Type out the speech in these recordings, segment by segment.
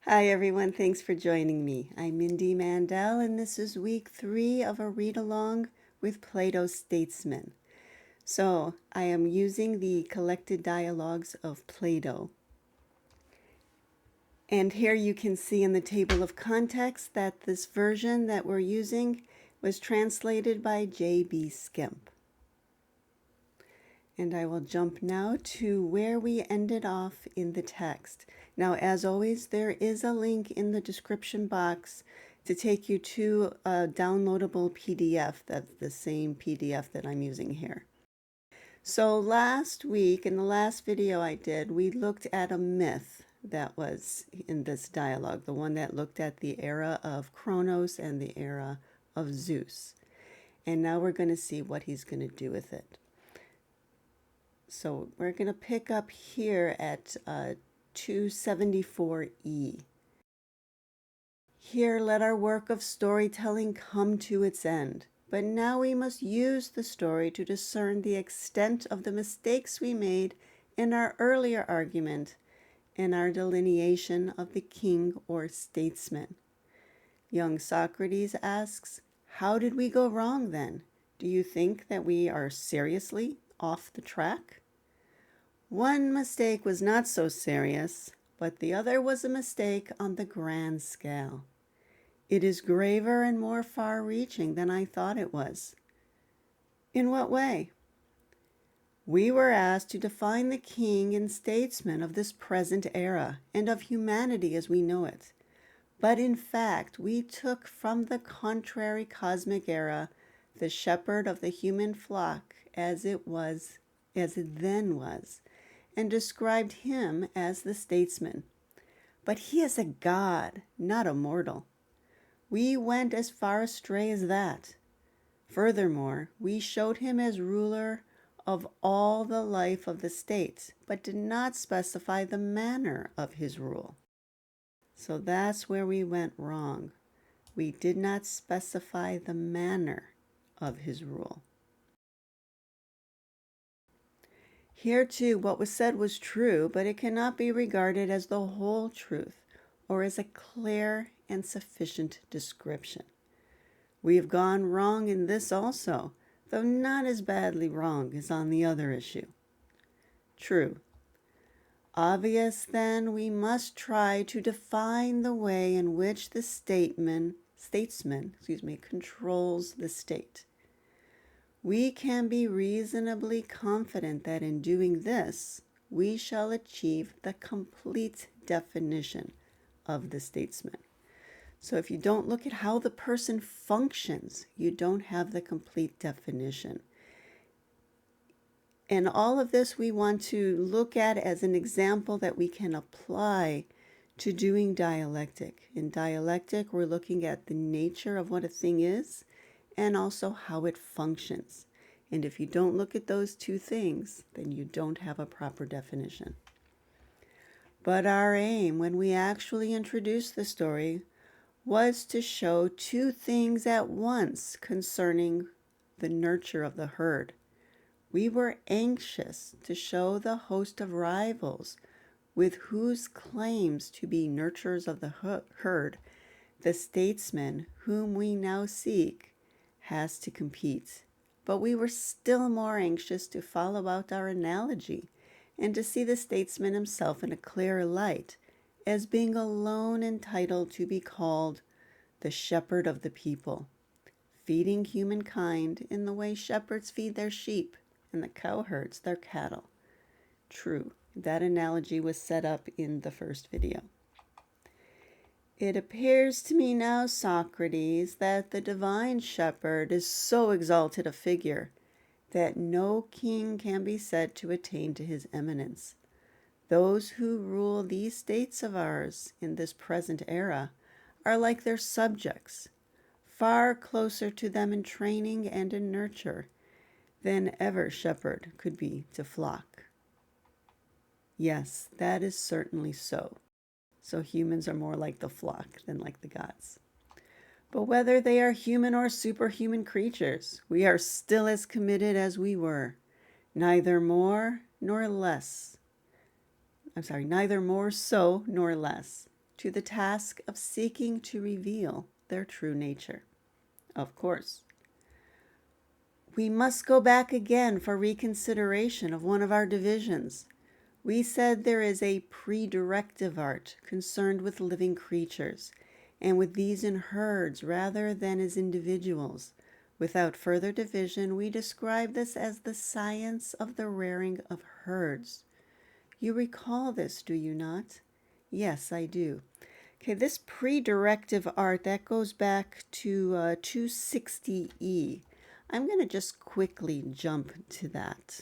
Hi everyone, thanks for joining me. I'm Mindy Mandell and this is week 3 of a read-along with Plato's Statesman. So I am using the collected dialogues of Plato. And here you can see in the table of contents that this version that we're using was translated by J.B. Skimp. And I will jump now to where we ended off in the text. Now, as always, there is a link in the description box to take you to a downloadable PDF. That's the same PDF that I'm using here. So last week, in the last video I did, we looked at a myth that was in this dialogue, the one that looked at the era of Kronos and the era of Zeus. And now we're going to see what he's going to do with it. So we're going to pick up here at 274E. Here let our work of storytelling come to its end, but now we must use the story to discern the extent of the mistakes we made in our earlier argument in our delineation of the king or statesman. Young Socrates asks, how did we go wrong then? Do you think that we are seriously off the track? One mistake was not so serious, but the other was a mistake on the grand scale. It is graver and more far-reaching than I thought it was. In what way? We were asked to define the king and statesman of this present era and of humanity as we know it. But in fact, we took from the contrary cosmic era the shepherd of the human flock as it then was, and described him as the statesman. But he is a god, not a mortal. We went as far astray as that. Furthermore, we showed him as ruler of all the life of the state, but did not specify the manner of his rule. So that's where we went wrong. We did not specify the manner of his rule. Here too, what was said was true, but it cannot be regarded as the whole truth or as a clear and sufficient description. We have gone wrong in this also, though not as badly wrong as on the other issue. True. Obvious, then, we must try to define the way in which the statesman controls the state. We can be reasonably confident that in doing this, we shall achieve the complete definition of the statesman. So if you don't look at how the person functions, you don't have the complete definition. And all of this we want to look at as an example that we can apply to doing dialectic. In dialectic, we're looking at the nature of what a thing is and also how it functions. And if you don't look at those two things, then you don't have a proper definition. But our aim when we actually introduced the story was to show two things at once concerning the nurture of the herd. We were anxious to show the host of rivals with whose claims to be nurturers of the herd the statesman whom we now seek has to compete. But we were still more anxious to follow out our analogy and to see the statesman himself in a clearer light as being alone entitled to be called the shepherd of the people, feeding humankind in the way shepherds feed their sheep and the cowherds their cattle. True, that analogy was set up in the first video. It appears to me now, Socrates, that the divine shepherd is so exalted a figure that no king can be said to attain to his eminence. Those who rule these states of ours in this present era are like their subjects, far closer to them in training and in nurture than ever shepherd could be to flock. Yes, that is certainly so. So humans are more like the flock than like the gods. But whether they are human or superhuman creatures, we are still as committed as we were, neither more nor less. Neither more so nor less. to the task of seeking to reveal their true nature. Of course, we must go back again for reconsideration of one of our divisions. We said there is a pre-directive art concerned with living creatures, and with these in herds rather than as individuals. Without further division, we describe this as the science of the rearing of herds. You recall this, do you not? Yes, I do. Okay, this pre-directive art, that goes back to 260E. I'm going to just quickly jump to that.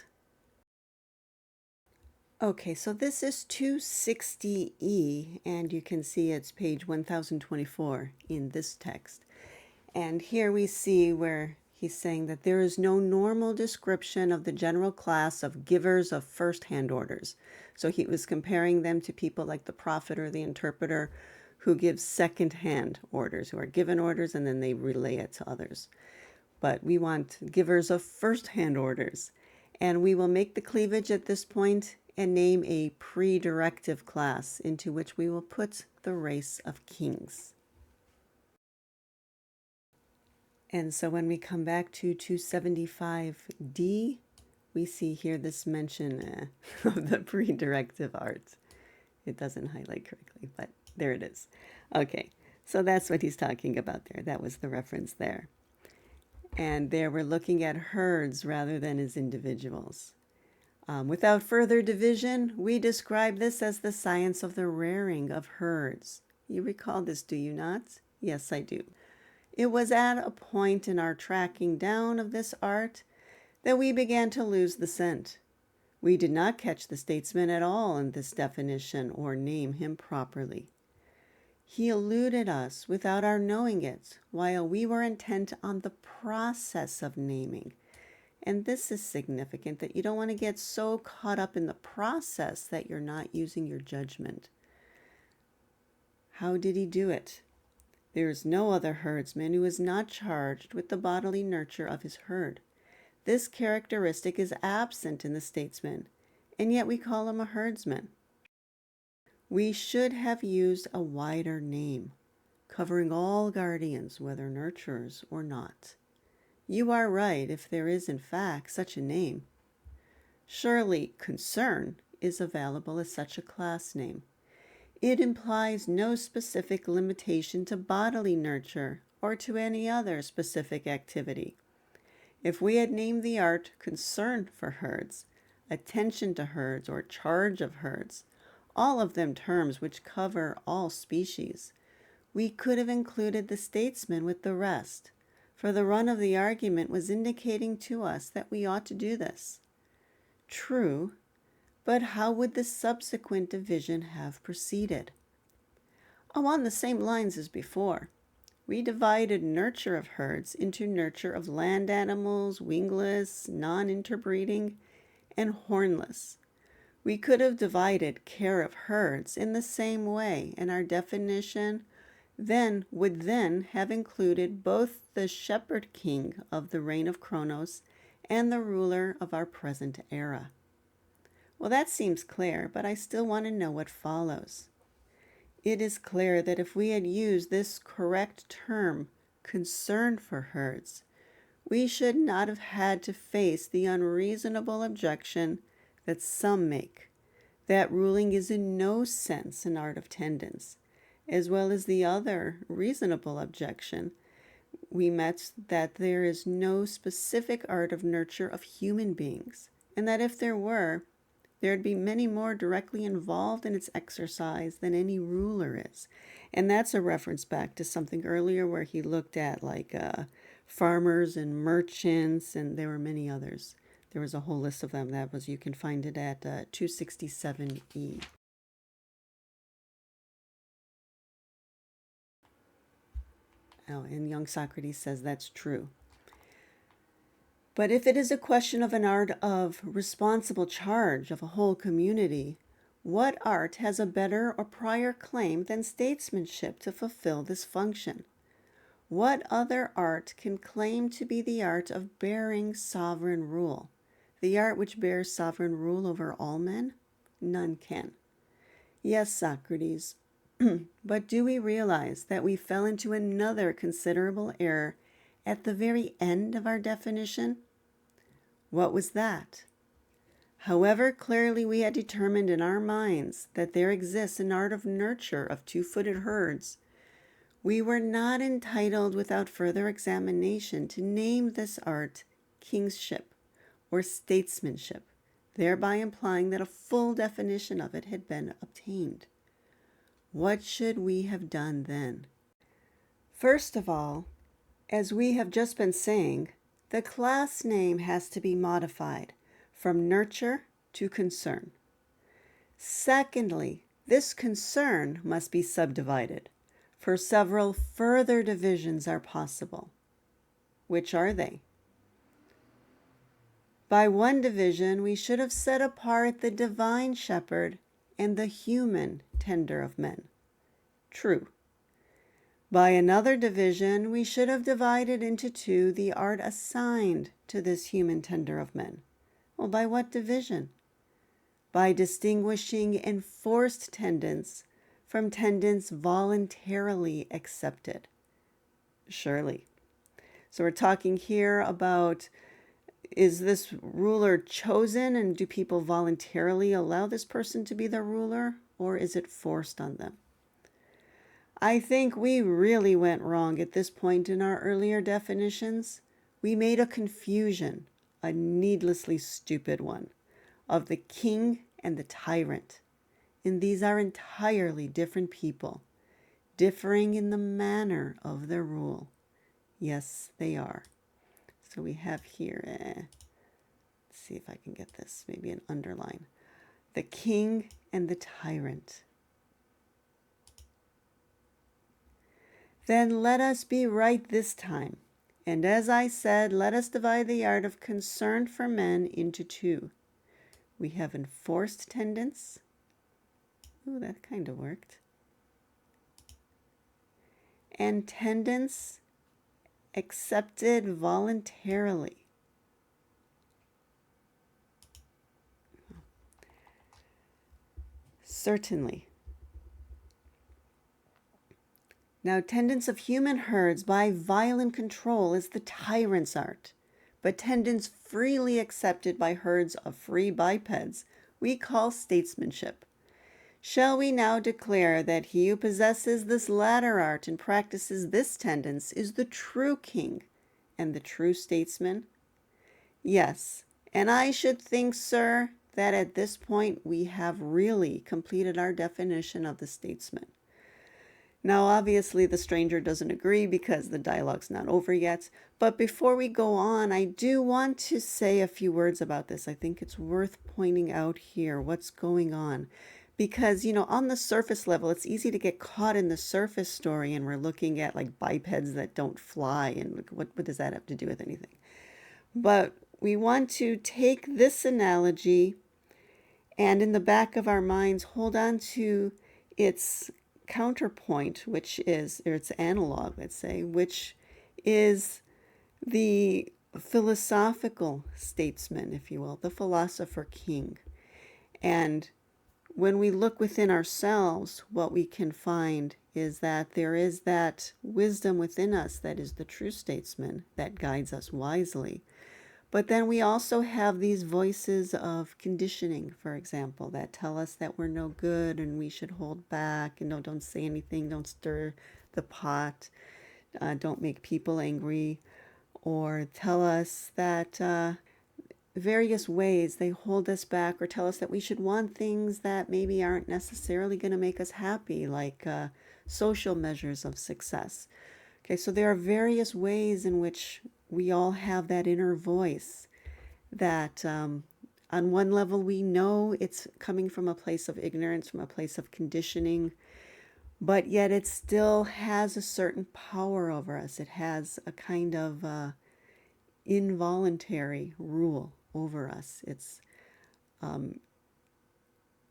Okay, so this is 260E, and you can see it's page 1024 in this text. And here we see where he's saying that there is no normal description of the general class of givers of first-hand orders. So he was comparing them to people like the prophet or the interpreter who give second-hand orders, who are given orders and then they relay it to others. But we want givers of first-hand orders. And we will make the cleavage at this point and name a pre-directive class into which we will put the race of kings. And so when we come back to 275D, we see here this mention of the pre-directive art. It doesn't highlight correctly, but there it is. Okay, so that's what he's talking about there. That was the reference there. And there we're looking at herds rather than as individuals. Without further division, we describe this as the science of the rearing of herds. You recall this, do you not? Yes, I do. It was at a point in our tracking down of this art that we began to lose the scent. We did not catch the statesman at all in this definition or name him properly. He eluded us without our knowing it, while we were intent on the process of naming. And this is significant, that you don't want to get so caught up in the process that you're not using your judgment. How did he do it? There is no other herdsman who is not charged with the bodily nurture of his herd. This characteristic is absent in the statesman, and yet we call him a herdsman. We should have used a wider name, covering all guardians, whether nurturers or not. You are right if there is in fact such a name. Surely concern is available as such a class name. It implies no specific limitation to bodily nurture or to any other specific activity. If we had named the art concern for herds, attention to herds, or charge of herds, all of them terms which cover all species, we could have included the statesman with the rest, for the run of the argument was indicating to us that we ought to do this. True, but how would the subsequent division have proceeded? On the same lines as before. We divided nurture of herds into nurture of land animals, wingless, non-interbreeding, and hornless. We could have divided care of herds in the same way, and our definition would then have included both the shepherd king of the reign of Kronos and the ruler of our present era. Well, that seems clear, but I still want to know what follows. It is clear that if we had used this correct term, concern for herds, we should not have had to face the unreasonable objection that some make, that ruling is in no sense an art of tendance, as well as the other reasonable objection we met, that there is no specific art of nurture of human beings, and that if there were, there'd be many more directly involved in its exercise than any ruler is. And that's a reference back to something earlier where he looked at farmers and merchants, and there were many others. There was a whole list of them. You can find it at 267E. Oh, and young Socrates says that's true. But if it is a question of an art of responsible charge of a whole community, what art has a better or prior claim than statesmanship to fulfill this function? What other art can claim to be the art of bearing sovereign rule? The art which bears sovereign rule over all men? None can. Yes, Socrates, But do we realize that we fell into another considerable error at the very end of our definition? What was that? However clearly we had determined in our minds that there exists an art of nurture of two-footed herds, we were not entitled without further examination to name this art kingship or statesmanship, thereby implying that a full definition of it had been obtained. What should we have done then? First of all, as we have just been saying, the class name has to be modified from nurture to concern. Secondly, this concern must be subdivided, for several further divisions are possible. Which are they? By one division, we should have set apart the divine shepherd and the human tender of men. True. By another division, we should have divided into two the art assigned to this human tender of men. Well, by what division? By distinguishing enforced tendons from tendons voluntarily accepted. Surely. So we're talking here about, is this ruler chosen, and do people voluntarily allow this person to be their ruler, or is it forced on them? I think we really went wrong at this point in our earlier definitions. We made a confusion, a needlessly stupid one, of the king and the tyrant. And these are entirely different people, differing in the manner of their rule. Yes, they are. So we have here, let's see if I can get this, maybe an underline. The king and the tyrant. Then let us be right this time. And as I said, let us divide the art of concern for men into two. We have enforced tendons. Ooh, that kind of worked. And tendons accepted voluntarily. Certainly. Now, tendons of human herds by violent control is the tyrant's art, but tendons freely accepted by herds of free bipeds we call statesmanship. Shall we now declare that he who possesses this latter art and practices this tendance is the true king and the true statesman? Yes, and I should think, sir, that at this point we have really completed our definition of the statesman. Now, obviously, the stranger doesn't agree because the dialogue's not over yet. But before we go on, I do want to say a few words about this. I think it's worth pointing out here what's going on. Because, on the surface level, it's easy to get caught in the surface story, and we're looking at like bipeds that don't fly. And what does that have to do with anything? But we want to take this analogy and in the back of our minds hold on to its counterpoint, which is, or its analog, let's say, which is the philosophical statesman, if you will, the philosopher king. And when we look within ourselves, what we can find is that there is that wisdom within us that is the true statesman that guides us wisely. But then we also have these voices of conditioning, for example, that tell us that we're no good and we should hold back and no, don't say anything, don't stir the pot, don't make people angry, or tell us that various ways they hold us back or tell us that we should want things that maybe aren't necessarily going to make us happy, like social measures of success. Okay, so there are various ways in which we all have that inner voice that on one level we know it's coming from a place of ignorance, from a place of conditioning, but yet it still has a certain power over us. It has a kind of involuntary rule over us. It's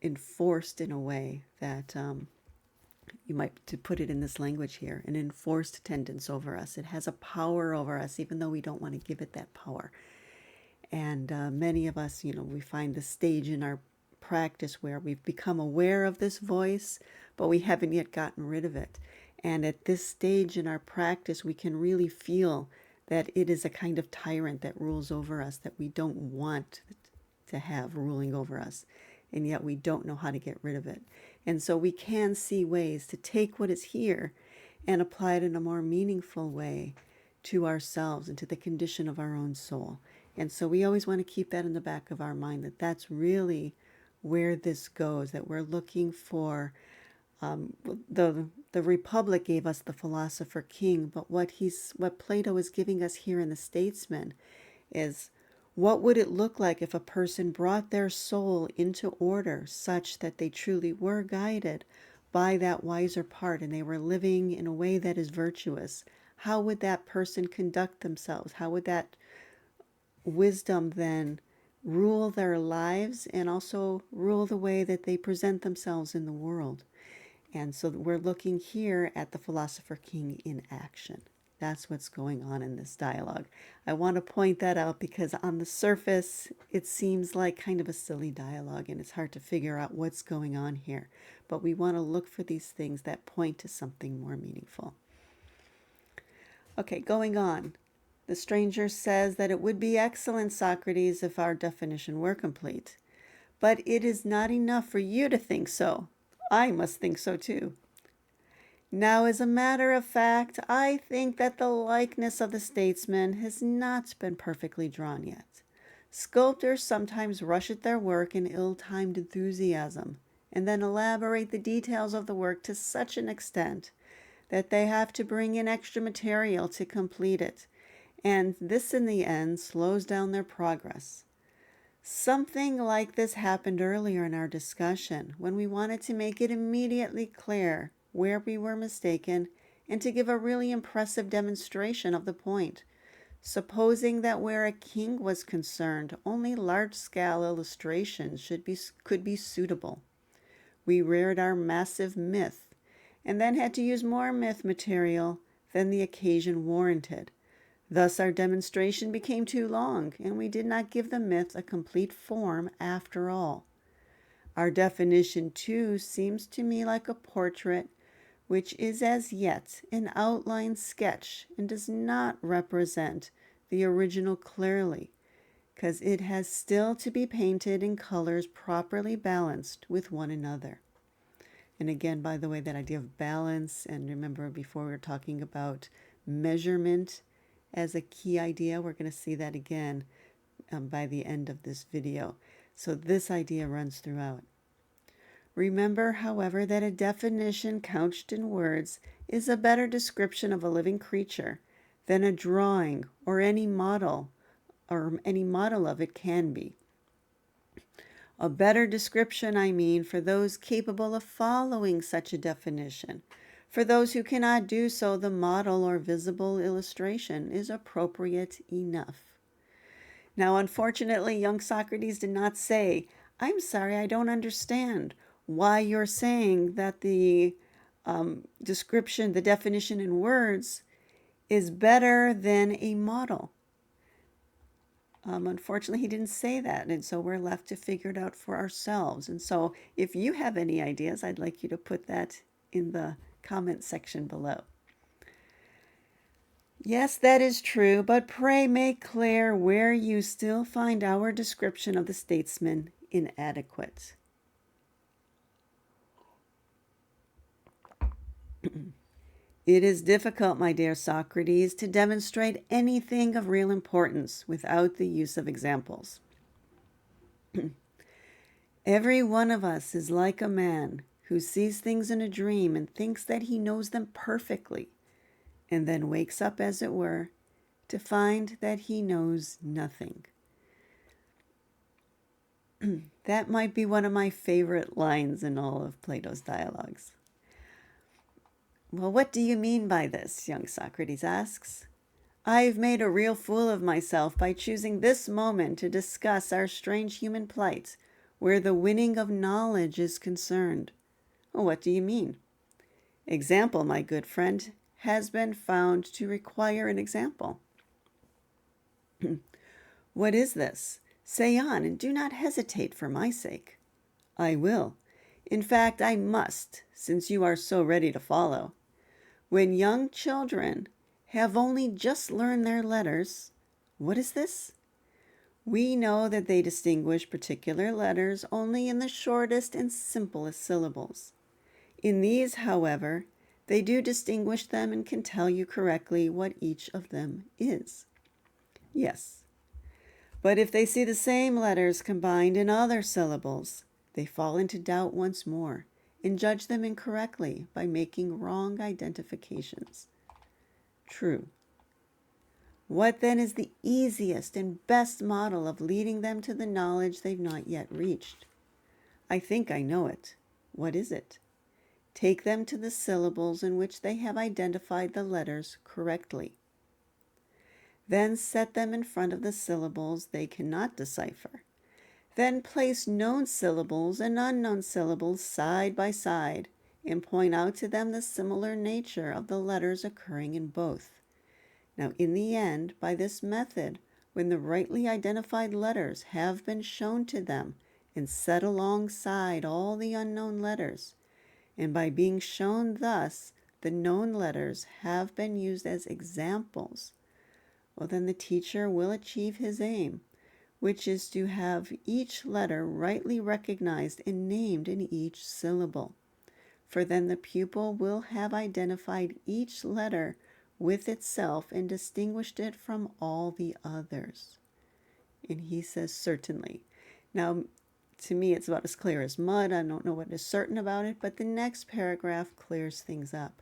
enforced in a way that you might, to put it in this language here, an enforced tendance over us. It has a power over us, even though we don't want to give it that power. And many of us, we find the stage in our practice where we've become aware of this voice, but we haven't yet gotten rid of it. And at this stage in our practice, we can really feel that it is a kind of tyrant that rules over us that we don't want to have ruling over us. And yet we don't know how to get rid of it. And so we can see ways to take what is here and apply it in a more meaningful way to ourselves and to the condition of our own soul. And so we always want to keep that in the back of our mind, that that's really where this goes, that we're looking for. The Republic gave us the philosopher king, but what Plato is giving us here in the Statesman is, what would it look like if a person brought their soul into order such that they truly were guided by that wiser part and they were living in a way that is virtuous? How would that person conduct themselves? How would that wisdom then rule their lives and also rule the way that they present themselves in the world? And so we're looking here at the philosopher king in action. That's what's going on in this dialogue. I want to point that out because on the surface, it seems like kind of a silly dialogue and it's hard to figure out what's going on here. But we want to look for these things that point to something more meaningful. Okay, going on. The stranger says that it would be excellent, Socrates, if our definition were complete. But it is not enough for you to think so. I must think so too. Now, as a matter of fact, I think that the likeness of the statesman has not been perfectly drawn yet. Sculptors sometimes rush at their work in ill-timed enthusiasm, and then elaborate the details of the work to such an extent that they have to bring in extra material to complete it, and this in the end slows down their progress. Something like this happened earlier in our discussion when we wanted to make it immediately clear where we were mistaken and to give a really impressive demonstration of the point. Supposing that where a king was concerned, only large-scale illustrations could be suitable. We reared our massive myth and then had to use more myth material than the occasion warranted. Thus our demonstration became too long, and we did not give the myth a complete form after all. Our definition, too, seems to me like a portrait, which is as yet an outline sketch and does not represent the original clearly, because it has still to be painted in colors properly balanced with one another. And again, by the way, that idea of balance, and remember before we were talking about measurement as a key idea. We're going to see that again by the end of this video. So this idea runs throughout. Remember, however, that a definition couched in words is a better description of a living creature than a drawing or any model of it can be. A better description, I mean, for those capable of following such a definition. For those who cannot do so, the model or visible illustration is appropriate enough. Now, unfortunately, young Socrates did not say, I'm sorry, I don't understand why you're saying that the description, the definition in words, is better than a model. Unfortunately, he didn't say that, and so we're left to figure it out for ourselves. And so if you have any ideas, I'd like you to put that in the comment section below. Yes, that is true, but pray make clear where you still find our description of the statesman inadequate. It is difficult, my dear Socrates, to demonstrate anything of real importance without the use of examples. Every one of us is like a man who sees things in a dream and thinks that he knows them perfectly, and then wakes up, as it were, to find that he knows nothing. That might be one of my favorite lines in all of Plato's dialogues. Well, what do you mean by this? Young Socrates asks. I've made a real fool of myself by choosing this moment to discuss our strange human plight, where the winning of knowledge is concerned. Well, what do you mean? Example, my good friend, has been found to require an example. What is this? Say on, and do not hesitate for my sake. I will. In fact, I must, since you are so ready to follow. When young children have only just learned their letters, what is this? We know that they distinguish particular letters only in the shortest and simplest syllables. In these, however, they do distinguish them and can tell you correctly what each of them is. Yes. But if they see the same letters combined in other syllables, they fall into doubt once more and judge them incorrectly by making wrong identifications. True. What then is the easiest and best model of leading them to the knowledge they've not yet reached? I think I know it. What is it? Take them to the syllables in which they have identified the letters correctly. Then set them in front of the syllables they cannot decipher. Then place known syllables and unknown syllables side by side and point out to them the similar nature of the letters occurring in both. Now, in the end, by this method, when the rightly identified letters have been shown to them and set alongside all the unknown letters, and by being shown thus, the known letters have been used as examples, well, then the teacher will achieve his aim, which is to have each letter rightly recognized and named in each syllable. For then the pupil will have identified each letter with itself and distinguished it from all the others. And he says, certainly. Now, to me, it's about as clear as mud. I don't know what is certain about it, but the next paragraph clears things up.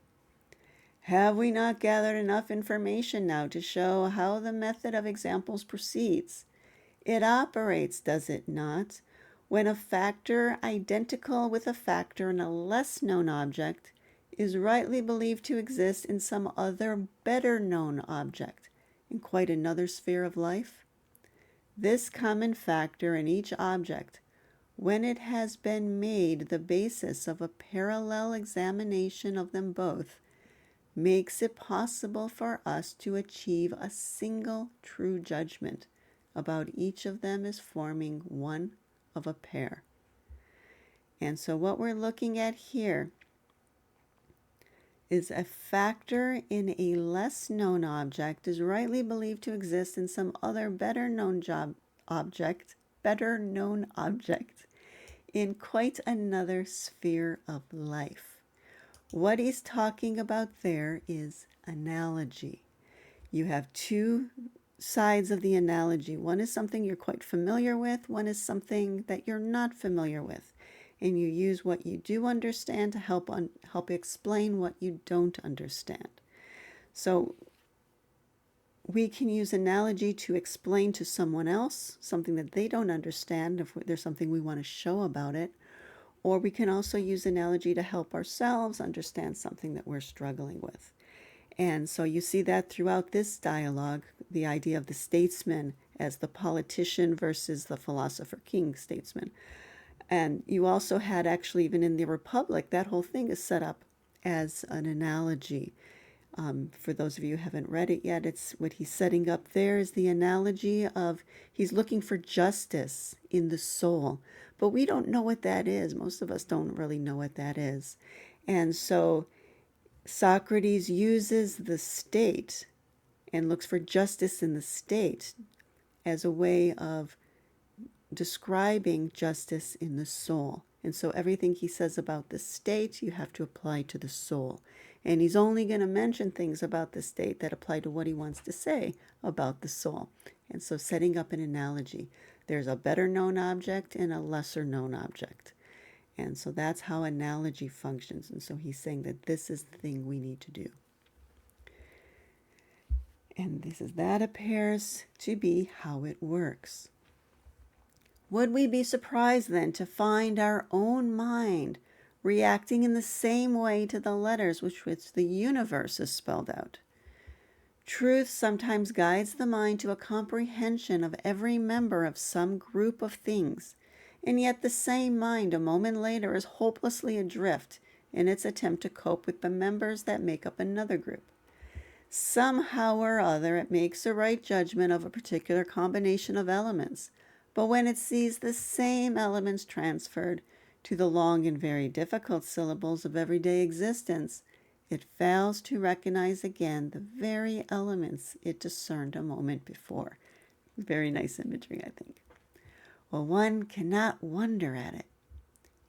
Have we not gathered enough information now to show how the method of examples proceeds? It operates, does it not, when a factor identical with a factor in a less known object is rightly believed to exist in some other better known object in quite another sphere of life? This common factor in each object, when it has been made the basis of a parallel examination of them both, makes it possible for us to achieve a single true judgment about each of them as forming one of a pair. And so what we're looking at here is a factor in a less known object is rightly believed to exist in some other better known object in quite another sphere of life. What he's talking about there is analogy. You have two sides of the analogy. One is something you're quite familiar with, one is something that you're not familiar with. And you use what you do understand to help explain what you don't understand. So we can use analogy to explain to someone else something that they don't understand if there's something we want to show about it. Or we can also use analogy to help ourselves understand something that we're struggling with. And so you see that throughout this dialogue, the idea of the statesman as the politician versus the philosopher-king statesman. And you also had actually, even in the Republic, that whole thing is set up as an analogy. For those of you who haven't read it yet, it's what he's setting up there is the analogy of he's looking for justice in the soul. But we don't know what that is. Most of us don't really know what that is. And so Socrates uses the state and looks for justice in the state as a way of describing justice in the soul. And so everything he says about the state, you have to apply to the soul. And he's only going to mention things about the state that apply to what he wants to say about the soul. And so setting up an analogy. There's a better known object and a lesser known object. And so that's how analogy functions. And so he's saying that this is the thing we need to do. And that appears to be how it works. Would we be surprised then to find our own mind reacting in the same way to the letters with which the universe is spelled out? Truth sometimes guides the mind to a comprehension of every member of some group of things, and yet the same mind a moment later is hopelessly adrift in its attempt to cope with the members that make up another group. Somehow or other it makes a right judgment of a particular combination of elements, but when it sees the same elements transferred to the long and very difficult syllables of everyday existence, it fails to recognize again the very elements it discerned a moment before. Very nice imagery, I think. Well, one cannot wonder at it.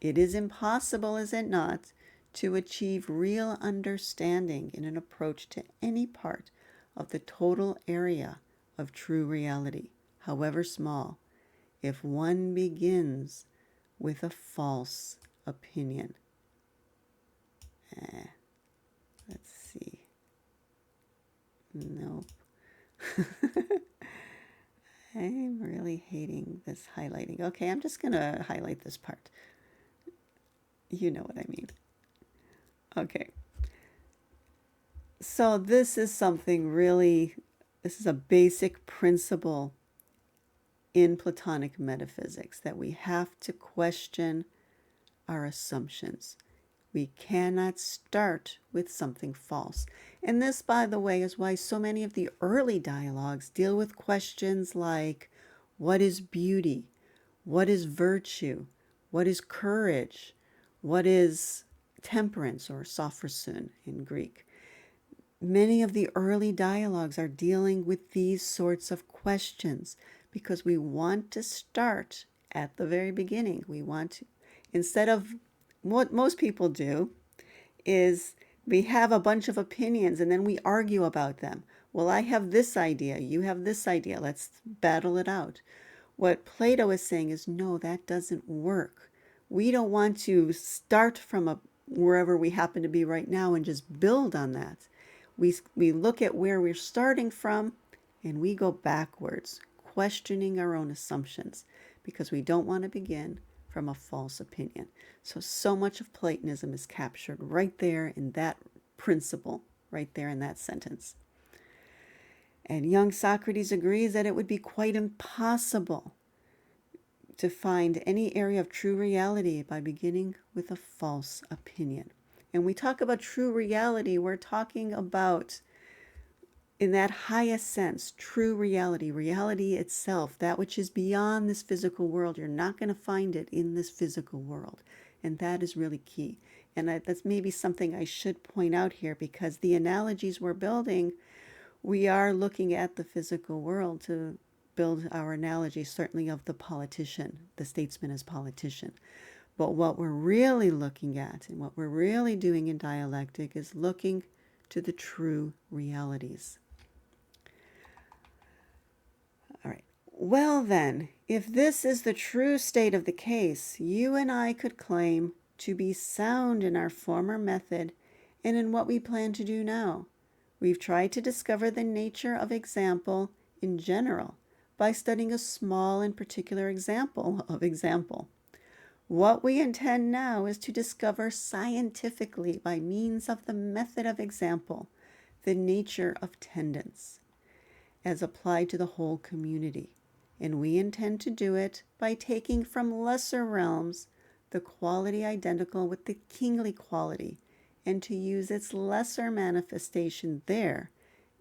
It is impossible, is it not, to achieve real understanding in an approach to any part of the total area of true reality, however small, if one begins with a false opinion. Let's see. Nope. I'm really hating this highlighting. Okay, I'm just going to highlight this part. You know what I mean. Okay. So this is something really, this is a basic principle in Platonic metaphysics, that we have to question our assumptions. We cannot start with something false. And this, by the way, is why so many of the early dialogues deal with questions like, what is beauty? What is virtue? What is courage? What is temperance, or sophrosun in Greek? Many of the early dialogues are dealing with these sorts of questions because we want to start at the very beginning. We want to, instead of what most people do, is we have a bunch of opinions and then we argue about them. Well, I have this idea, you have this idea, let's battle it out. What Plato is saying is, no, that doesn't work. We don't want to start from wherever we happen to be right now and just build on that. We look at where we're starting from and we go backwards, questioning our own assumptions, because we don't want to begin from a false opinion. So much of Platonism is captured right there in that principle, right there in that sentence. And young Socrates agrees that it would be quite impossible to find any area of true reality by beginning with a false opinion. And we talk about true reality, we're talking about, in that highest sense, true reality, reality itself, that which is beyond this physical world. You're not going to find it in this physical world. And that is really key. And that's maybe something I should point out here, because the analogies we're building, we are looking at the physical world to build our analogy, certainly of the politician, the statesman as politician. But what we're really looking at and what we're really doing in dialectic is looking to the true realities. All right. Well then, if this is the true state of the case, you and I could claim to be sound in our former method and in what we plan to do now. We've tried to discover the nature of example in general by studying a small and particular example of example. What we intend now is to discover scientifically, by means of the method of example, the nature of tendence as applied to the whole community. And we intend to do it by taking from lesser realms the quality identical with the kingly quality, and to use its lesser manifestation there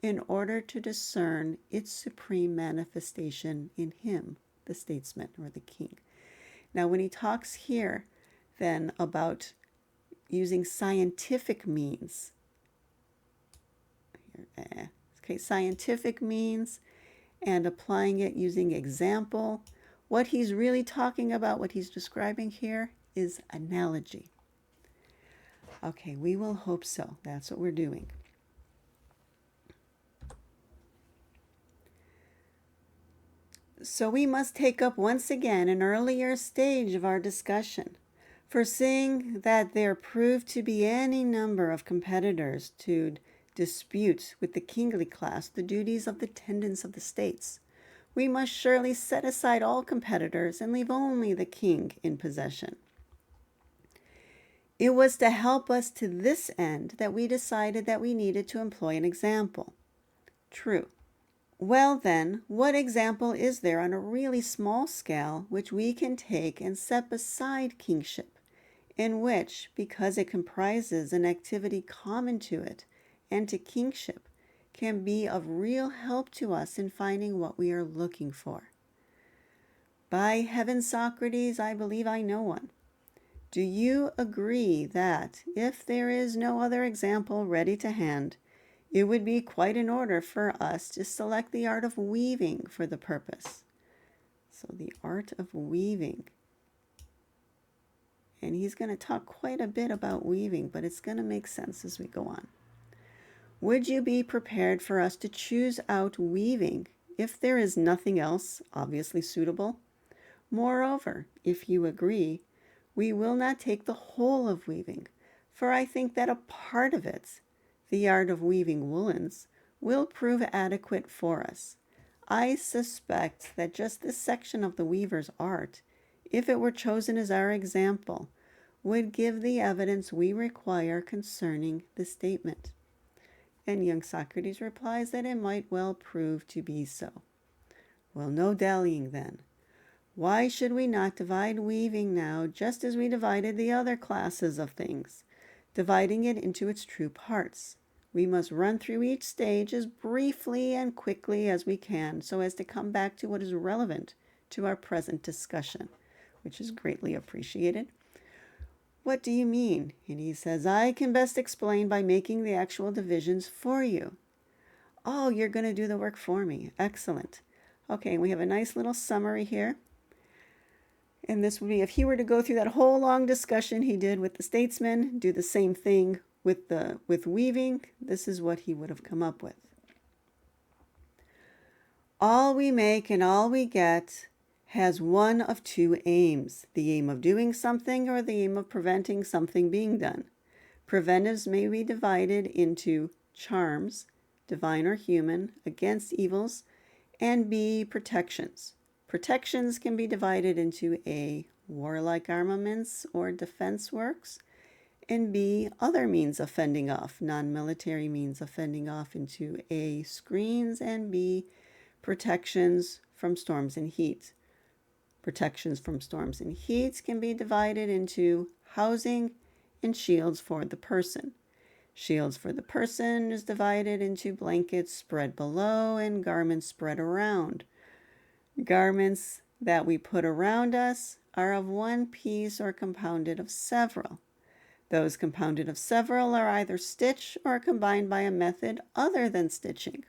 in order to discern its supreme manifestation in him, the statesman or the king. Now, when he talks here then about using scientific means, scientific means and applying it using example, what he's really talking about, what he's describing here, is analogy. Okay, we will hope so. That's what we're doing. So we must take up once again an earlier stage of our discussion, foreseeing that there proved to be any number of competitors to dispute with the kingly class the duties of the tendents of the states. We must surely set aside all competitors and leave only the king in possession. It was to help us to this end that we decided that we needed to employ an example. True. Well then, what example is there on a really small scale which we can take and set beside kingship, in which, because it comprises an activity common to it and to kingship, can be of real help to us in finding what we are looking for? By heaven, Socrates, I believe I know one. Do you agree that if there is no other example ready to hand, it would be quite in order for us to select the art of weaving for the purpose? So the art of weaving. And he's going to talk quite a bit about weaving, but it's going to make sense as we go on. Would you be prepared for us to choose out weaving if there is nothing else obviously suitable? Moreover, if you agree, we will not take the whole of weaving, for I think that a part of it, the art of weaving woolens, will prove adequate for us. I suspect that just this section of the weaver's art, if it were chosen as our example, would give the evidence we require concerning the statement. And young Socrates replies that it might well prove to be so. Well, no dallying then. Why should we not divide weaving now just as we divided the other classes of things, dividing it into its true parts? We must run through each stage as briefly and quickly as we can so as to come back to what is relevant to our present discussion, which is greatly appreciated. What do you mean? And he says, I can best explain by making the actual divisions for you. Oh, you're going to do the work for me. Excellent. Okay, we have a nice little summary here. And this would be if he were to go through that whole long discussion he did with the Statesman, do the same thing with weaving, this is what he would have come up with. All we make and all we get has one of two aims, the aim of doing something or the aim of preventing something being done. Preventives may be divided into charms, divine or human, against evils, and B, protections. Protections can be divided into A, warlike armaments or defense works, and B, other means of fending off, non-military means of fending off into A, screens, and B, protections from storms and heat. Protections from storms and heat can be divided into housing and shields for the person. Shields for the person is divided into blankets spread below and garments spread around. Garments that we put around us are of one piece or compounded of several. Those compounded of several are either stitched or combined by a method other than stitching.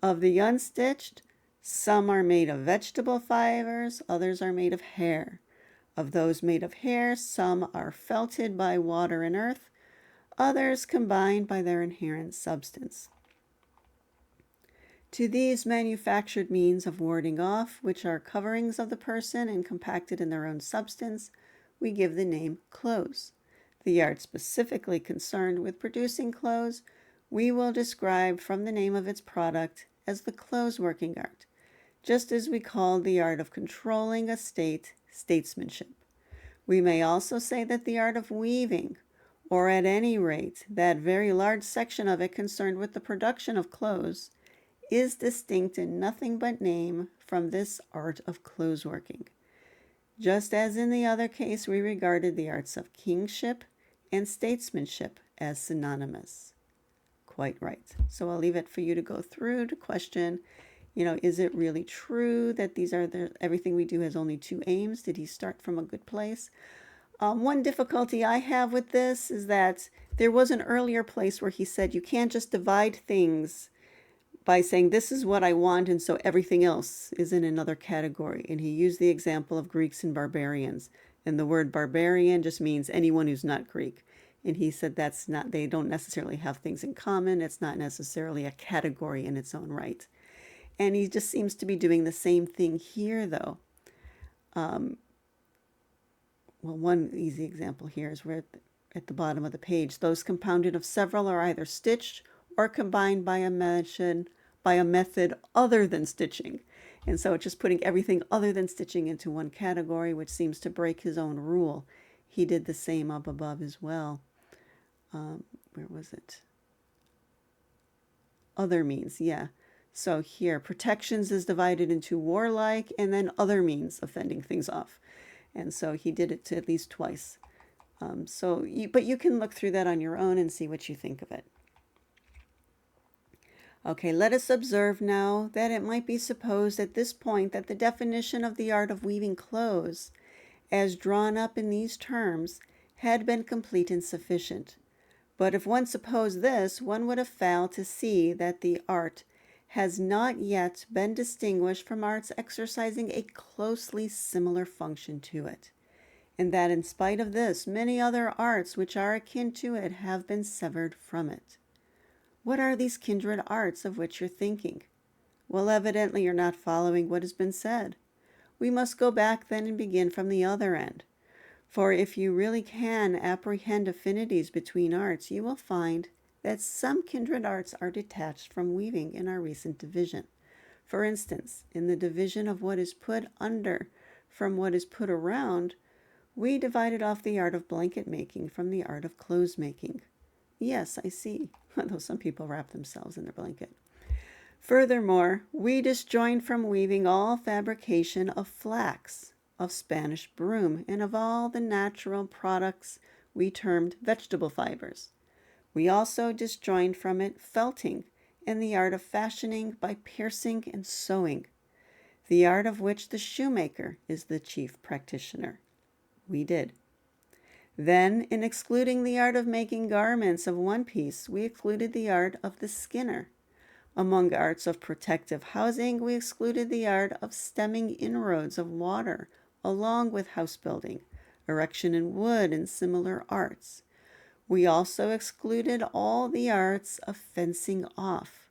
Of the unstitched, some are made of vegetable fibers, others are made of hair. Of those made of hair, some are felted by water and earth, others combined by their inherent substance. To these manufactured means of warding off, which are coverings of the person and compacted in their own substance, we give the name clothes. The art specifically concerned with producing clothes, we will describe from the name of its product as the clothes working art, just as we call the art of controlling a state statesmanship. We may also say that the art of weaving, or at any rate that very large section of it concerned with the production of clothes, is distinct in nothing but name from this art of clothes working. Just as in the other case, we regarded the arts of kingship and statesmanship as synonymous. Quite right. So I'll leave it for you to go through to question, is it really true that everything we do has only two aims? Did he start from a good place? One difficulty I have with this is that there was an earlier place where he said you can't just divide things by saying this is what I want and so everything else is in another category. And he used the example of Greeks and barbarians. And the word barbarian just means anyone who's not Greek. And he said they don't necessarily have things in common. It's not necessarily a category in its own right. And he just seems to be doing the same thing here, though. One easy example here is where at the bottom of the page, those compounded of several are either stitched or combined by a method other than stitching. And so it's just putting everything other than stitching into one category, which seems to break his own rule. He did the same up above as well. Where was it? Other means, yeah. So here, protections is divided into warlike and then other means of fending things off. And so he did it at least twice. But you can look through that on your own and see what you think of it. Okay, let us observe now that it might be supposed at this point that the definition of the art of weaving clothes as drawn up in these terms, had been complete and sufficient. But if one supposed this, one would have failed to see that the art has not yet been distinguished from arts exercising a closely similar function to it, and that in spite of this, many other arts which are akin to it have been severed from it. What are these kindred arts of which you're thinking? Well, evidently you're not following what has been said. We must go back then and begin from the other end. For if you really can apprehend affinities between arts, you will find that some kindred arts are detached from weaving in our recent division. For instance, in the division of what is put under from what is put around, we divided off the art of blanket making from the art of clothes making. Yes, I see, though some people wrap themselves in their blanket. Furthermore, we disjoined from weaving all fabrication of flax, of Spanish broom, and of all the natural products we termed vegetable fibers. We also disjoined from it felting and the art of fashioning by piercing and sewing, the art of which the shoemaker is the chief practitioner. We did. Then, in excluding the art of making garments of one piece, we excluded the art of the skinner. Among arts of protective housing, we excluded the art of stemming inroads of water, along with house building, erection in wood, and similar arts. We also excluded all the arts of fencing off,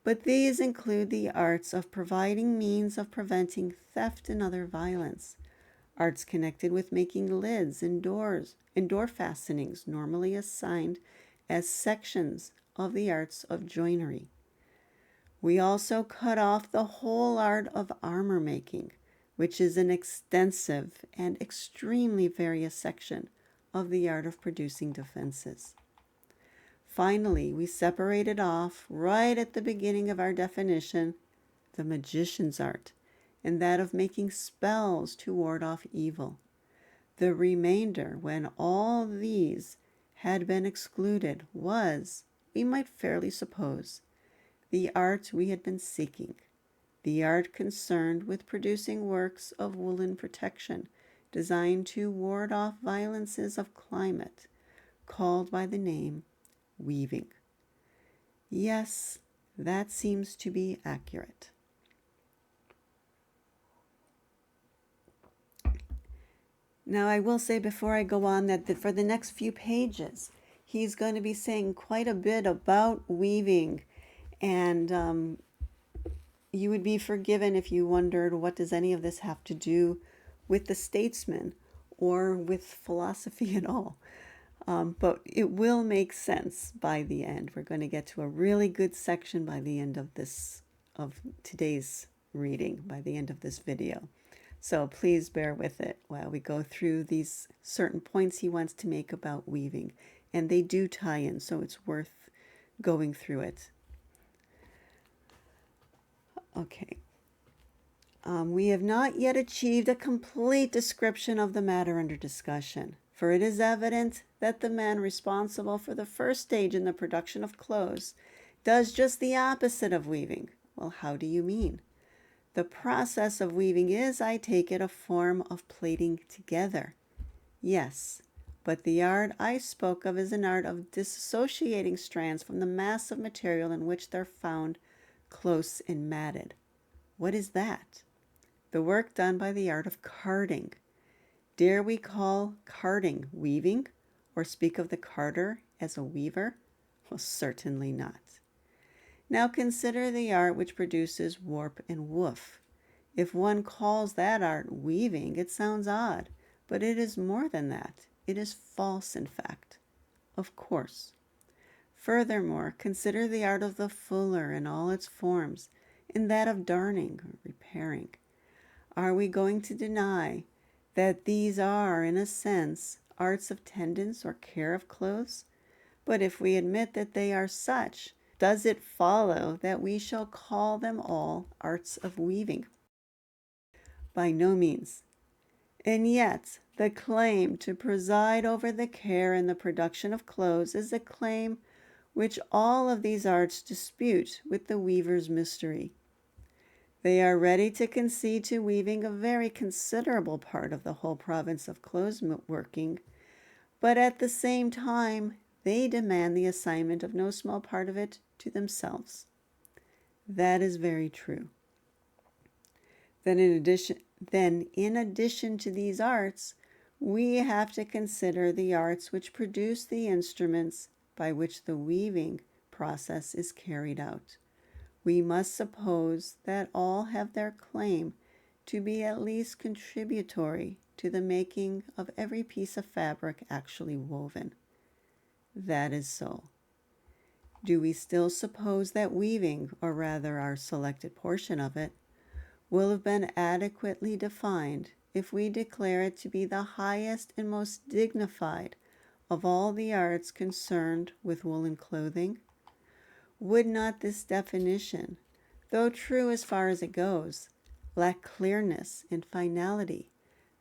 but these include the arts of providing means of preventing theft and other violence, arts connected with making lids and doors and door fastenings, normally assigned as sections of the arts of joinery. We also cut off the whole art of armor making, which is an extensive and extremely various section of the art of producing defenses. Finally, we separated off, right at the beginning of our definition, the magician's art, and that of making spells to ward off evil. The remainder, when all these had been excluded, was, we might fairly suppose, the art we had been seeking, the art concerned with producing works of woolen protection designed to ward off violences of climate, called by the name weaving. Yes, that seems to be accurate. Now, I will say before I go on that for the next few pages, he's going to be saying quite a bit about weaving, and you would be forgiven if you wondered, what does any of this have to do with the Statesman or with philosophy at all? But it will make sense by the end. We're going to get to a really good section by the end of today's reading, by the end of this video. So please bear with it while we go through these certain points he wants to make about weaving. And they do tie in, so it's worth going through it. Okay. We have not yet achieved a complete description of the matter under discussion, for it is evident that the man responsible for the first stage in the production of clothes does just the opposite of weaving. Well, how do you mean? The process of weaving is, I take it, a form of plaiting together. Yes, but the art I spoke of is an art of dissociating strands from the mass of material in which they're found close and matted. What is that? The work done by the art of carding. Dare we call carding weaving, or speak of the carder as a weaver? Well, certainly not. Now consider the art which produces warp and woof. If one calls that art weaving, it sounds odd, but it is more than that. It is false, in fact. Of course. Furthermore, consider the art of the fuller in all its forms, in that of darning or repairing. Are we going to deny that these are, in a sense, arts of tendance or care of clothes? But if we admit that they are such, does it follow that we shall call them all arts of weaving? By no means. And yet, the claim to preside over the care and the production of clothes is a claim which all of these arts dispute with the weaver's mystery. They are ready to concede to weaving a very considerable part of the whole province of clothes working, but at the same time, they demand the assignment of no small part of it to themselves. That is very true. Then in addition to these arts, we have to consider the arts which produce the instruments by which the weaving process is carried out. We must suppose that all have their claim to be at least contributory to the making of every piece of fabric actually woven. That is so. Do we still suppose that weaving, or rather our selected portion of it, will have been adequately defined if we declare it to be the highest and most dignified of all the arts concerned with woolen clothing? Would not this definition, though true as far as it goes, lack clearness and finality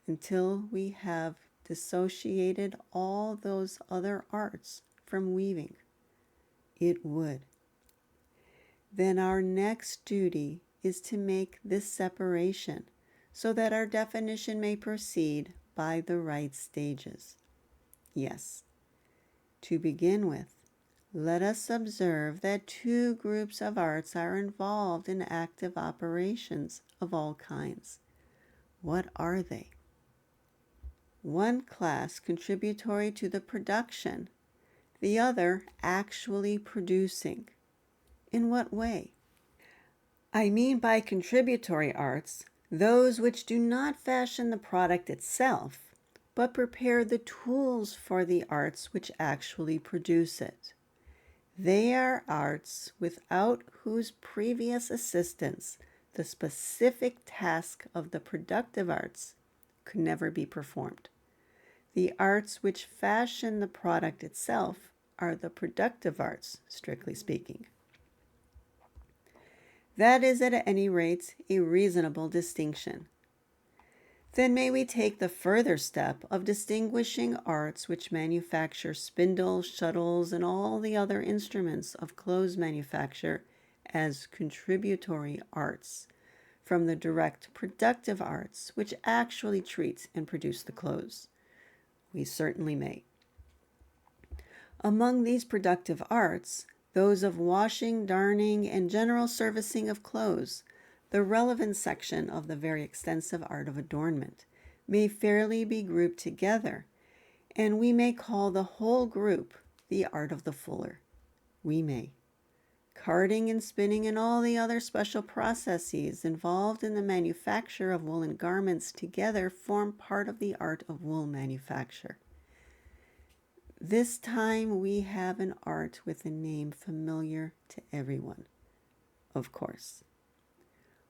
until we have dissociated all those other arts from weaving? It would. Then our next duty is to make this separation so that our definition may proceed by the right stages. Yes. To begin with, let us observe that two groups of arts are involved in active operations of all kinds. What are they? One class contributory to the production, the other actually producing. In what way? I mean by contributory arts those which do not fashion the product itself, but prepare the tools for the arts which actually produce it. They are arts without whose previous assistance the specific task of the productive arts could never be performed. The arts which fashion the product itself are the productive arts, strictly speaking. That is at any rate a reasonable distinction. Then may we take the further step of distinguishing arts which manufacture spindles, shuttles, and all the other instruments of clothes manufacture as contributory arts, from the direct productive arts which actually treat and produce the clothes. We certainly may. Among these productive arts, those of washing, darning, and general servicing of clothes, the relevant section of the very extensive art of adornment, may fairly be grouped together, and we may call the whole group the art of the fuller. We may. Carding and spinning and all the other special processes involved in the manufacture of woolen garments together form part of the art of wool manufacture. This time we have an art with a name familiar to everyone, of course.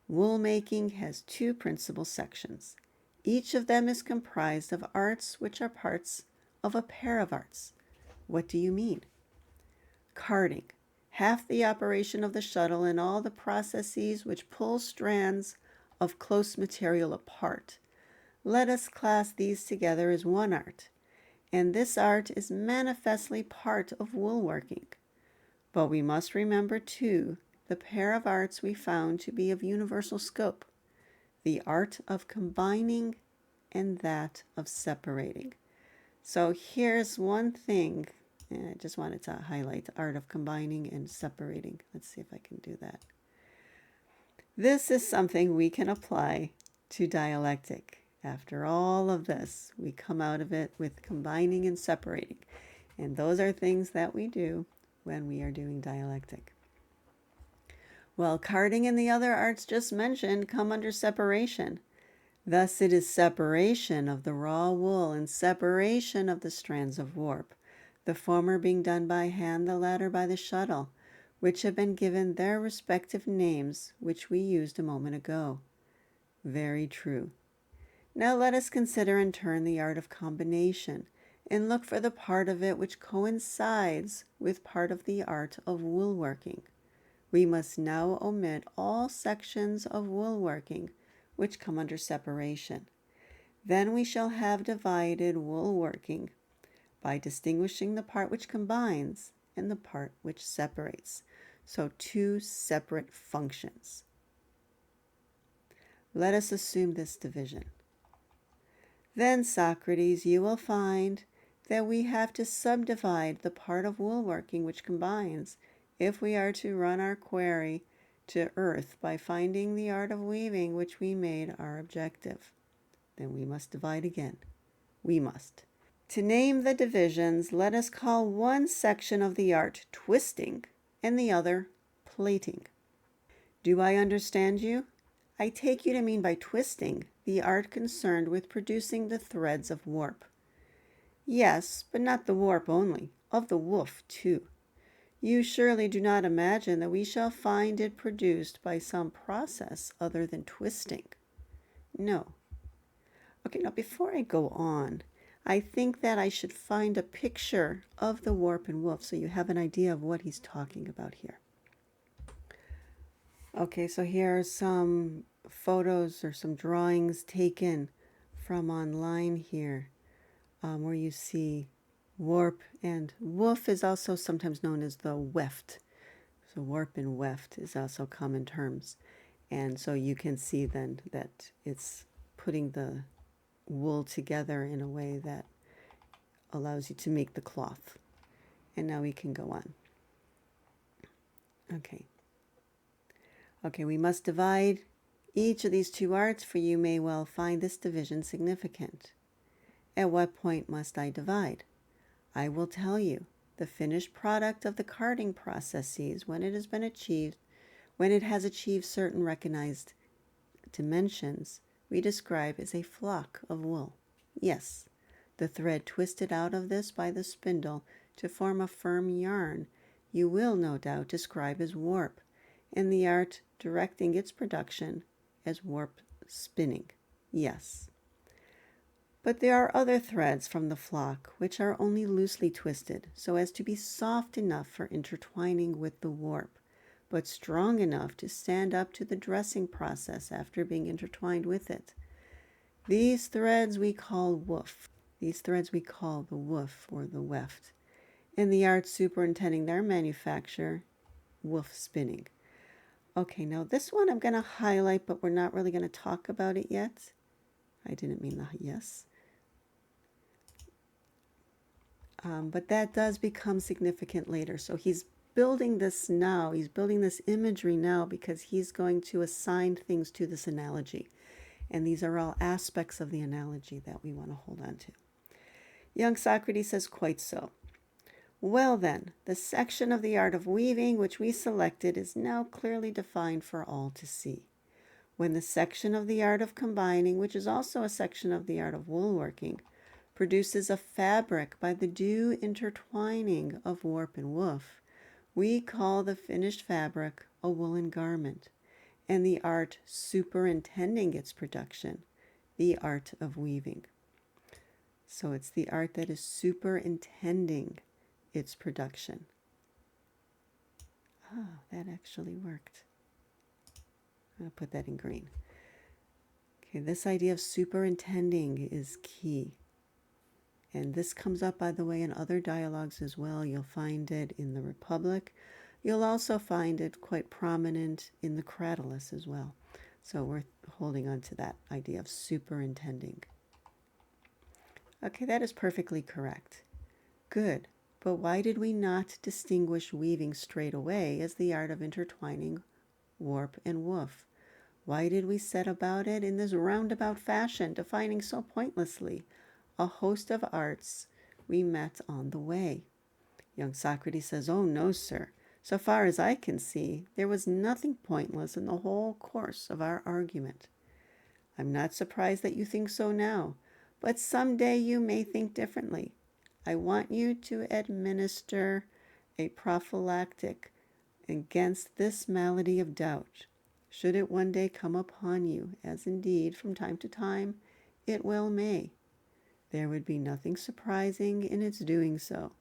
Wool making has two principal sections. Each of them is comprised of arts which are parts of a pair of arts. What do you mean? Carding, half the operation of the shuttle and all the processes which pull strands of close material apart. Let us class these together as one art, and this art is manifestly part of woolworking. But we must remember, too, the pair of arts we found to be of universal scope, the art of combining and that of separating. So here's one thing, and I just wanted to highlight the art of combining and separating. Let's see if I can do that. This is something we can apply to dialectic. After all of this, we come out of it with combining and separating. And those are things that we do when we are doing dialectic. Well, carding and the other arts just mentioned come under separation. Thus it is separation of the raw wool and separation of the strands of warp, the former being done by hand, the latter by the shuttle, which have been given their respective names, which we used a moment ago. Very true. Now let us consider in turn the art of combination, and look for the part of it which coincides with part of the art of woolworking. We must now omit all sections of woolworking which come under separation. Then we shall have divided woolworking by distinguishing the part which combines and the part which separates. So two separate functions. Let us assume this division. Then, Socrates, you will find that we have to subdivide the part of woolworking which combines, if we are to run our query to earth by finding the art of weaving which we made our objective. Then we must divide again. We must. To name the divisions, let us call one section of the art twisting and the other plaiting. Do I understand you? I take you to mean by twisting the art concerned with producing the threads of warp. Yes, but not the warp only, of the woof too. You surely do not imagine that we shall find it produced by some process other than twisting. No. Okay, now before I go on, I think that I should find a picture of the warp and woof so you have an idea of what he's talking about here. Okay, so here are some photos or some drawings taken from online here, where you see warp and woof is also sometimes known as the weft. So warp and weft is also common terms. And so you can see then that it's putting the wool together in a way that allows you to make the cloth. And now we can go on. Okay, we must divide each of these two arts, for you may well find this division significant. At what point must I divide? I will tell you. The finished product of the carding processes, when it has achieved certain recognized dimensions, we describe as a flock of wool. Yes, the thread twisted out of this by the spindle to form a firm yarn, you will no doubt describe as warp, and the art directing its production as warp spinning. Yes. But there are other threads from the flock which are only loosely twisted so as to be soft enough for intertwining with the warp, but strong enough to stand up to the dressing process after being intertwined with it. These threads we call woof. These threads we call the woof or the weft. And the art superintending their manufacture, woof spinning. Okay, now this one I'm going to highlight, but we're not really going to talk about it yet. I didn't mean the yes. But that does become significant later. So he's building this now. He's building this imagery now because he's going to assign things to this analogy. And these are all aspects of the analogy that we want to hold on to. Young Socrates says, quite so. Well then, the section of the art of weaving which we selected is now clearly defined for all to see. When the section of the art of combining, which is also a section of the art of woolworking, produces a fabric by the due intertwining of warp and woof, we call the finished fabric a woolen garment, and the art superintending its production, the art of weaving. So it's the art that is superintending its production. Ah, that actually worked. I'll put that in green. Okay, this idea of superintending is key. And this comes up, by the way, in other dialogues as well. You'll find it in the Republic. You'll also find it quite prominent in the Cratylus as well. So we're holding on to that idea of superintending. Okay, that is perfectly correct. Good. But why did we not distinguish weaving straight away as the art of intertwining warp and woof? Why did we set about it in this roundabout fashion, defining so pointlessly a host of arts we met on the way? Young Socrates says, oh no, sir. So far as I can see, there was nothing pointless in the whole course of our argument. I'm not surprised that you think so now, but some day you may think differently. I want you to administer a prophylactic against this malady of doubt. Should it one day come upon you, as indeed from time to time it well may, there would be nothing surprising in its doing so.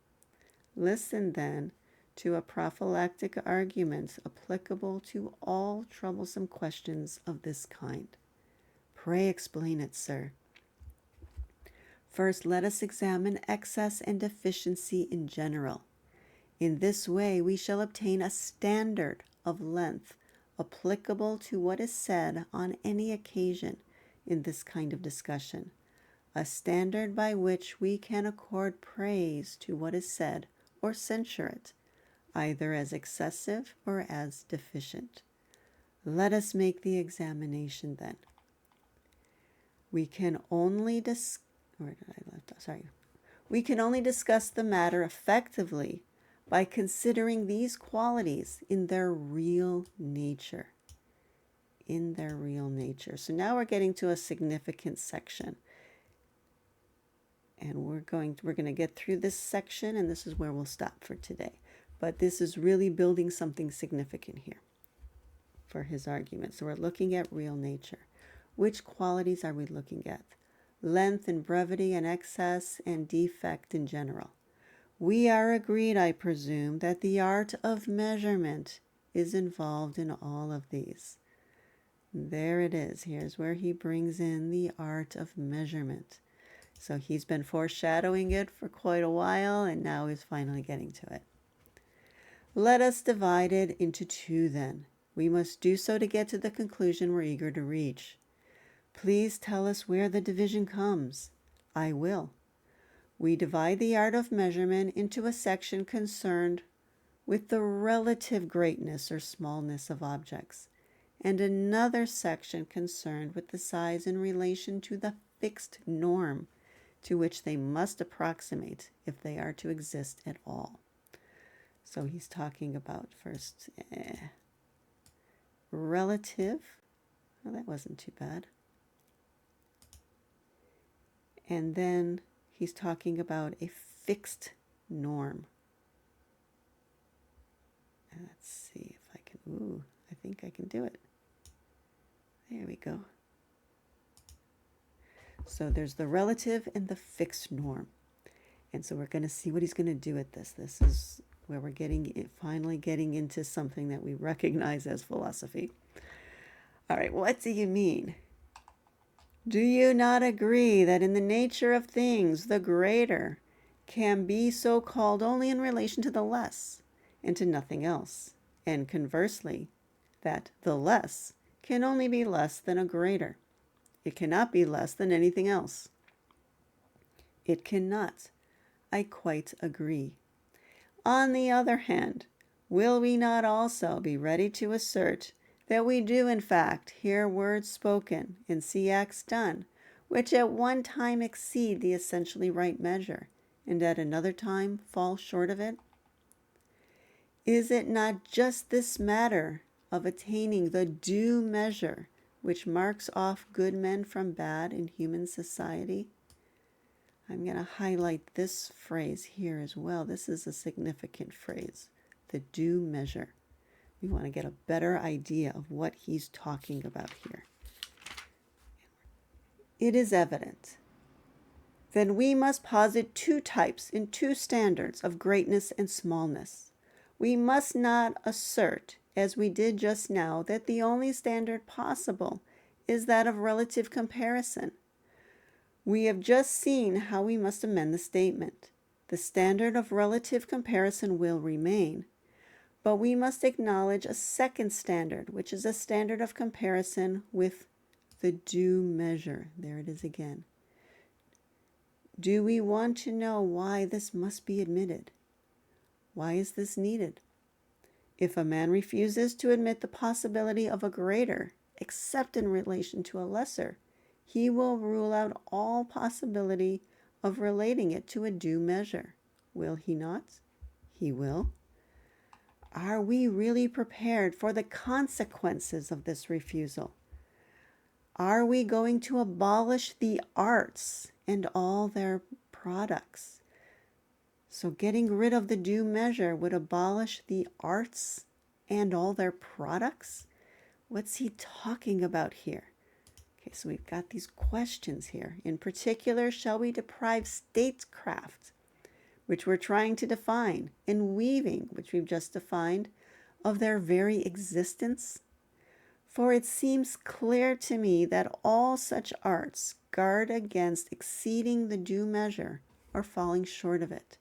Listen then to a prophylactic argument applicable to all troublesome questions of this kind. Pray explain it, sir. First, let us examine excess and deficiency in general. In this way, we shall obtain a standard of length applicable to what is said on any occasion in this kind of discussion, a standard by which we can accord praise to what is said or censure it, either as excessive or as deficient. Let us make the examination then. We can only We can only discuss the matter effectively by considering these qualities in their real nature. In their real nature. So now we're getting to a significant section. And we're going to get through this section, and this is where we'll stop for today. But this is really building something significant here for his argument. So we're looking at real nature. Which qualities are we looking at? Length and brevity and excess and defect in general. We are agreed, I presume, that the art of measurement is involved in all of these. There it is. Here's where he brings in the art of measurement. So he's been foreshadowing it for quite a while, and now he's finally getting to it. Let us divide it into two then. We must do so to get to the conclusion we're eager to reach. Please tell us where the division comes. I will. We divide the art of measurement into a section concerned with the relative greatness or smallness of objects, and another section concerned with the size in relation to the fixed norm to which they must approximate if they are to exist at all. So he's talking about first relative. Well, that wasn't too bad. And then he's talking about a fixed norm. And let's see if I can, I think I can do it. There we go. So there's the relative and the fixed norm. And so we're going to see what he's going to do with this. This is where we're finally getting into something that we recognize as philosophy. All right, what do you mean? Do you not agree that in the nature of things, the greater can be so called only in relation to the less and to nothing else? And conversely, that the less can only be less than a greater. It cannot be less than anything else. It cannot. I quite agree. On the other hand, will we not also be ready to assert that we do in fact hear words spoken and see acts done, which at one time exceed the essentially right measure, and at another time fall short of it? Is it not just this matter of attaining the due measure which marks off good men from bad in human society? I'm going to highlight this phrase here as well. This is a significant phrase, the due measure. We want to get a better idea of what he's talking about here. It is evident. Then we must posit two types and two standards of greatness and smallness. We must not assert, as we did just now, that the only standard possible is that of relative comparison. We have just seen how we must amend the statement. The standard of relative comparison will remain, but we must acknowledge a second standard, which is a standard of comparison with the due measure. There it is again. Do we want to know why this must be admitted? Why is this needed? If a man refuses to admit the possibility of a greater, except in relation to a lesser, he will rule out all possibility of relating it to a due measure. Will he not? He will. Are we really prepared for the consequences of this refusal? Are we going to abolish the arts and all their products? So getting rid of the due measure would abolish the arts and all their products? What's he talking about here? Okay, so we've got these questions here. In particular, shall we deprive statecraft, which we're trying to define, and weaving, which we've just defined, of their very existence? For it seems clear to me that all such arts guard against exceeding the due measure or falling short of it.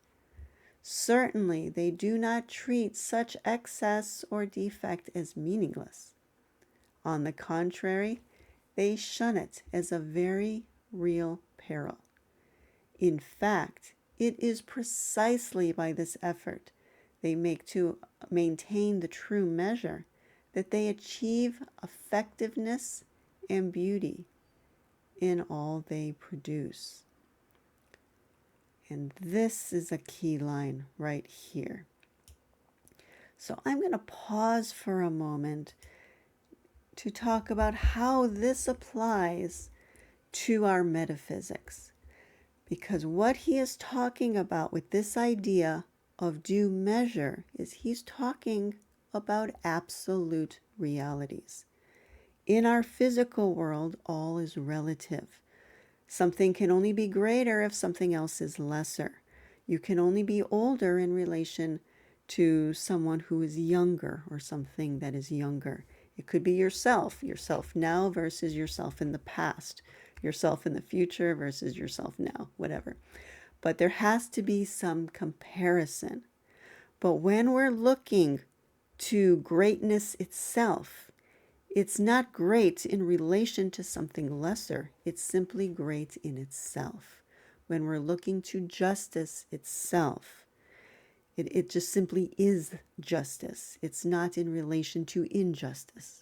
Certainly, they do not treat such excess or defect as meaningless. On the contrary, they shun it as a very real peril. In fact, it is precisely by this effort they make to maintain the true measure that they achieve effectiveness and beauty in all they produce. And this is a key line right here. So I'm going to pause for a moment to talk about how this applies to our metaphysics. Because what he is talking about with this idea of due measure is he's talking about absolute realities. In our physical world, all is relative. Something can only be greater if something else is lesser. You can only be older in relation to someone who is younger or something that is younger. It could be yourself now versus yourself in the past, yourself in the future versus yourself now, whatever. But there has to be some comparison. But when we're looking to greatness itself, it's not great in relation to something lesser. It's simply great in itself. When we're looking to justice itself, it just simply is justice. It's not in relation to injustice.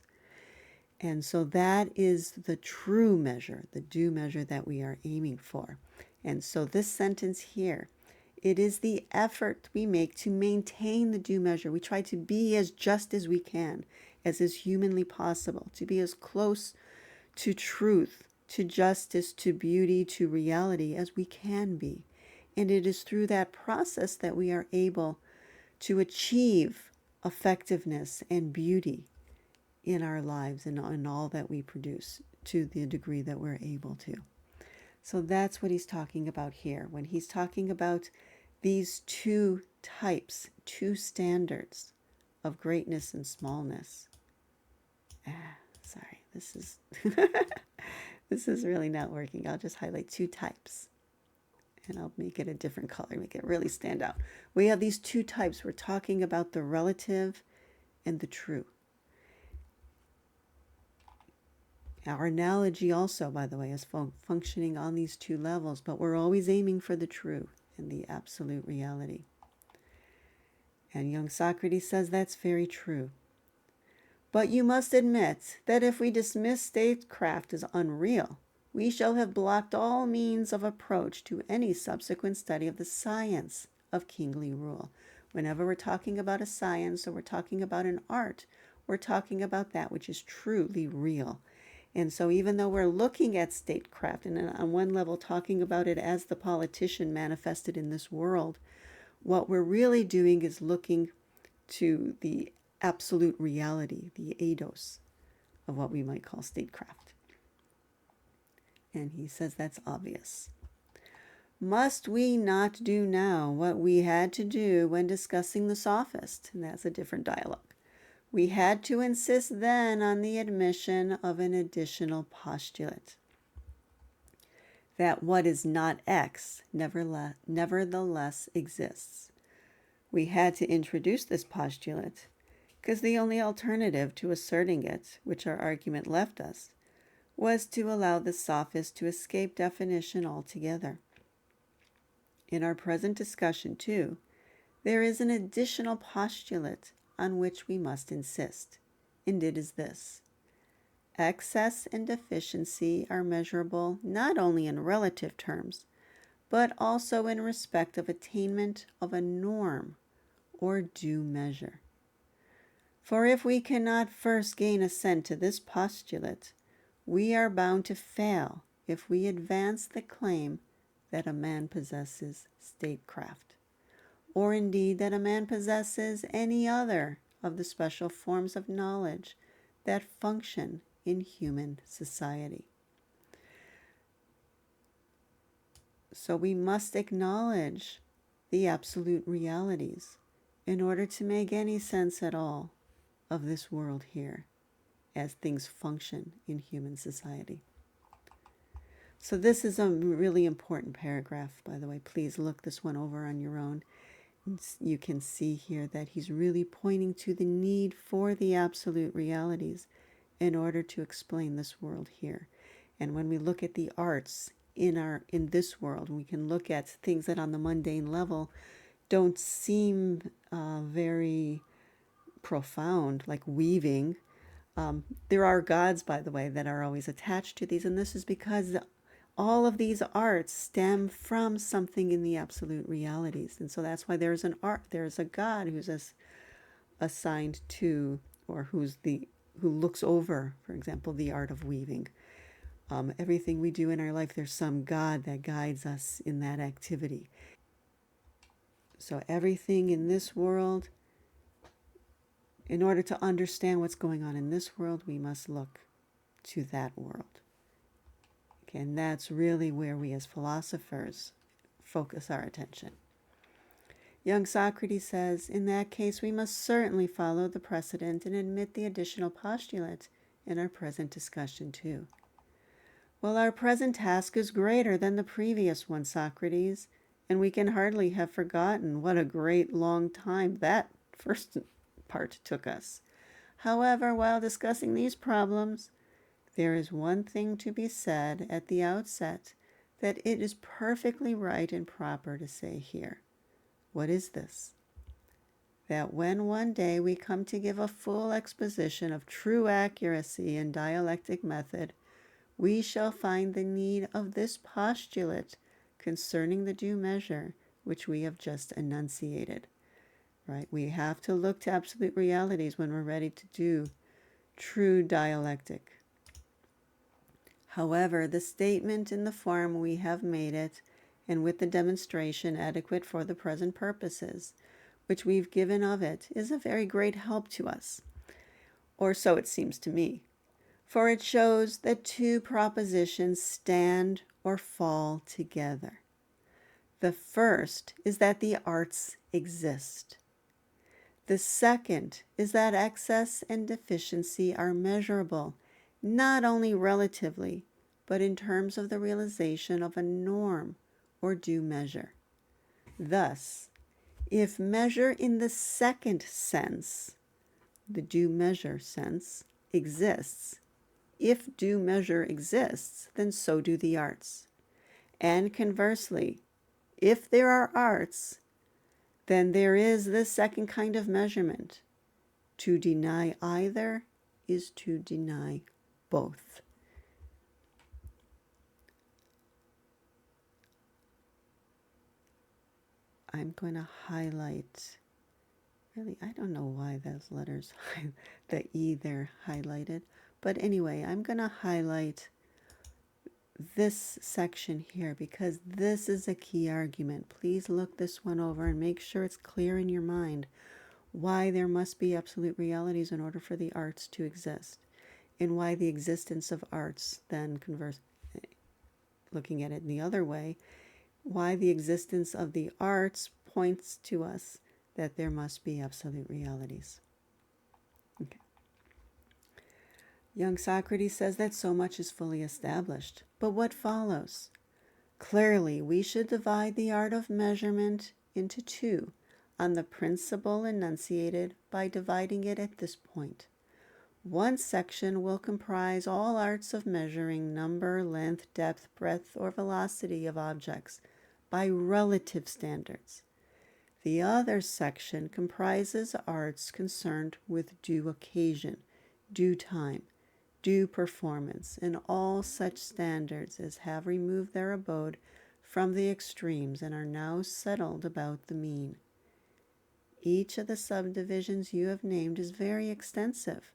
And so that is the true measure, the due measure that we are aiming for. And so this sentence here, it is the effort we make to maintain the due measure. We try to be as just as we can, as is humanly possible, to be as close to truth, to justice, to beauty, to reality as we can be. And it is through that process that we are able to achieve effectiveness and beauty in our lives and in all that we produce to the degree that we're able to. So that's what he's talking about here. When he's talking about these two types, two standards of greatness and smallness. Sorry, this is this is really not working. I'll just highlight two types. And I'll make it a different color, make it really stand out. We have these two types. We're talking about the relative and the true. Our analogy also, by the way, is functioning on these two levels, but we're always aiming for the true and the absolute reality. And young Socrates says that's very true. But you must admit that if we dismiss statecraft as unreal, we shall have blocked all means of approach to any subsequent study of the science of kingly rule. Whenever we're talking about a science or we're talking about an art, we're talking about that which is truly real. And so even though we're looking at statecraft and on one level talking about it as the politician manifested in this world, what we're really doing is looking to the absolute reality, the eidos of what we might call statecraft. And he says that's obvious. Must we not do now what we had to do when discussing the sophist? And that's a different dialogue. We had to insist then on the admission of an additional postulate, that what is not X nevertheless exists. We had to introduce this postulate because the only alternative to asserting it, which our argument left us, was to allow the sophist to escape definition altogether. In our present discussion, too, there is an additional postulate on which we must insist, and it is this. Excess and deficiency are measurable not only in relative terms, but also in respect of attainment of a norm or due measure. For if we cannot first gain assent to this postulate, we are bound to fail if we advance the claim that a man possesses statecraft, or indeed that a man possesses any other of the special forms of knowledge that function in human society. So we must acknowledge the absolute realities in order to make any sense at all of this world here as things function in human society. So this is a really important paragraph, by the way. Please look this one over on your own. You can see here that he's really pointing to the need for the absolute realities in order to explain this world here. And when we look at the arts in this world, we can look at things that on the mundane level don't seem very profound, like weaving. There are gods, by the way, that are always attached to these, and this is because all of these arts stem from something in the absolute realities. And so that's why there's a God who's assigned to, or who looks over, for example, the art of weaving. Everything we do in our life, there's some God that guides us in that activity. So everything in this world, in order to understand what's going on in this world, we must look to that world. Okay, and that's really where we as philosophers focus our attention. Young Socrates says, in that case, we must certainly follow the precedent and admit the additional postulate in our present discussion too. Well, our present task is greater than the previous one, Socrates, and we can hardly have forgotten what a great long time that first part took us. However, while discussing these problems, there is one thing to be said at the outset that it is perfectly right and proper to say here. What is this? That when one day we come to give a full exposition of true accuracy in dialectic method, we shall find the need of this postulate concerning the due measure which we have just enunciated. Right? We have to look to absolute realities when we're ready to do true dialectic. However, the statement in the form we have made it, and with the demonstration adequate for the present purposes, which we've given of it, is a very great help to us. Or so it seems to me. For it shows that two propositions stand or fall together. The first is that the arts exist. The second is that excess and deficiency are measurable, not only relatively, but in terms of the realization of a norm or due measure. Thus, if measure in the second sense, the due measure sense, exists, if due measure exists, then so do the arts. And conversely, if there are arts, then there is this second kind of measurement. To deny either is to deny both. I'm going to highlight, really, I don't know why those letters, the E there highlighted, but anyway, I'm going to highlight this section here because this is a key argument. Please look this one over and make sure it's clear in your mind why there must be absolute realities in order for the arts to exist, and why the existence of arts then looking at it in the other way, why the existence of the arts points to us that there must be absolute realities. Okay. Young Socrates says that so much is fully established. But what follows? Clearly, we should divide the art of measurement into two on the principle enunciated by dividing it at this point. One section will comprise all arts of measuring number, length, depth, breadth, or velocity of objects by relative standards. The other section comprises arts concerned with due occasion, due time, due performance, and all such standards as have removed their abode from the extremes and are now settled about the mean. Each of the subdivisions you have named is very extensive,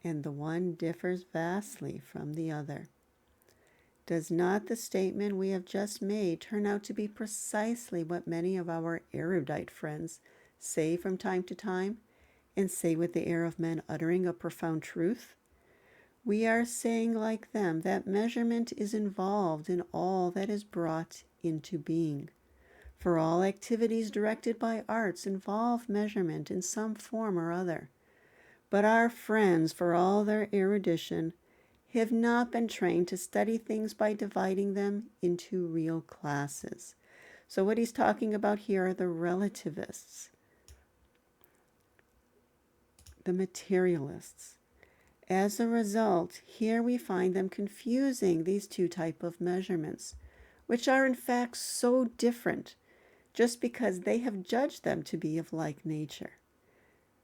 and the one differs vastly from the other. Does not the statement we have just made turn out to be precisely what many of our erudite friends say from time to time, and say with the air of men uttering a profound truth? We are saying like them that measurement is involved in all that is brought into being. For all activities directed by arts involve measurement in some form or other. But our friends, for all their erudition, have not been trained to study things by dividing them into real classes. So what he's talking about here are the relativists, the materialists. As a result, here we find them confusing these two types of measurements, which are in fact so different just because they have judged them to be of like nature.